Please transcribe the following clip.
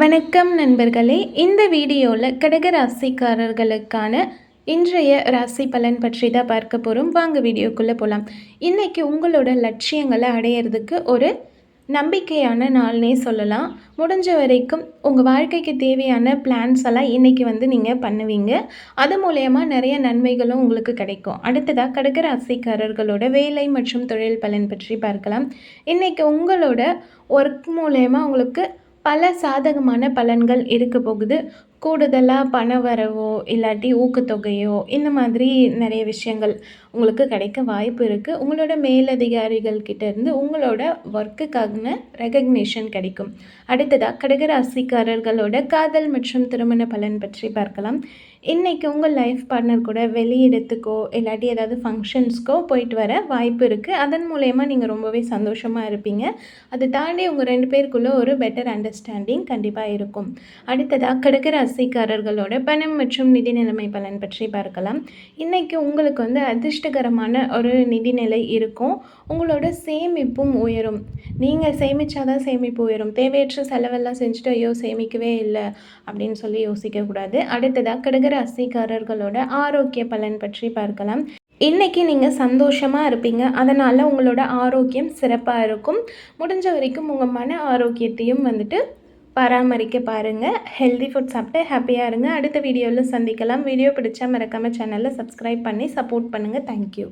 வணக்கம் நண்பர்களே. இந்த வீடியோவில் கடக ராசிக்காரர்களுக்கான இன்றைய ராசி பலன் பற்றி தான் பார்க்க போகிறோம். வாங்க வீடியோக்குள்ளே போகலாம். இன்றைக்கி உங்களோட லட்சியங்களை அடையிறதுக்கு ஒரு நம்பிக்கையான நாள்னே சொல்லலாம். முடிஞ்ச வரைக்கும் உங்கள் வாழ்க்கைக்கு தேவையான பிளான்ஸ் எல்லாம் இன்றைக்கி நீங்கள் பண்ணுவீங்க. அது மூலயமா நிறைய நன்மைகளும் உங்களுக்கு கிடைக்கும். அடுத்ததாக கடக ராசிக்காரர்களோட வேலை மற்றும் தொழில் பலன் பற்றி பார்க்கலாம். இன்றைக்கி உங்களோட ஒர்க் மூலயமா உங்களுக்கு பல சாதகமான பலன்கள் இருக்க போகுது. கூடுதலாக பண வரவோ இல்லாட்டி ஊக்கத்தொகையோ இந்த மாதிரி நிறைய விஷயங்கள் உங்களுக்கு கிடைக்க வாய்ப்பு இருக்குது. உங்களோட மேலதிகாரிகள் கிட்டேருந்து உங்களோட ஒர்க்குக்கான ரெகக்னேஷன் கிடைக்கும். அடுத்ததாக கடகராசிக்காரர்களோட காதல் மற்றும் திருமண பலன் பற்றி பார்க்கலாம். இன்றைக்கி உங்கள் லைஃப் பார்ட்னர் கூட வெளியிடத்துக்கோ இல்லாட்டி ஏதாவது ஃபங்க்ஷன்ஸ்க்கோ போயிட்டு வர வாய்ப்பு இருக்குது. அதன் மூலயமா நீங்கள் ரொம்பவே சந்தோஷமாக இருப்பீங்க. அதை தாண்டி உங்கள் 2 பேருக்குள்ளே ஒரு பெட்டர் அண்டர்ஸ்டாண்டிங் கண்டிப்பாக இருக்கும். அடுத்ததாக கடகராசிக்காரர்களோட பணம் மற்றும் நிதி நிலைமை பலன் பற்றி பார்க்கலாம். இன்றைக்கி உங்களுக்கு அதிர்ஷ்டகரமான ஒரு நிதிநிலை இருக்கும். உங்களோட சேமிப்பும் உயரும். நீங்கள் சேமித்தாதான் சேமிப்பு உயரும். தேவையற்ற செலவெல்லாம் செஞ்சுட்டு ஐயோ சேமிக்கவே இல்லை அப்படின்னு சொல்லி யோசிக்கக்கூடாது. அடுத்ததாக கடகராசிக்காரர்களோட ஆரோக்கிய பலன் பற்றி பார்க்கலாம். இன்றைக்கி நீங்கள் சந்தோஷமாக இருப்பீங்க. அதனால் உங்களோட ஆரோக்கியம் சிறப்பாக இருக்கும். முடிஞ்ச வரைக்கும் உங்கள் மன ஆரோக்கியத்தையும் பராமரிக்க பாருங்கள். ஹெல்தி ஃபுட் சாப்பிட்டு ஹாப்பியாக இருங்க. அடுத்த வீடியோவில் சந்திக்கலாம். வீடியோ பிடிச்சா மறக்காமல் சேனலை சப்ஸ்கிரைப் பண்ணி சப்போர்ட் பண்ணுங்கள். தேங்க்யூ.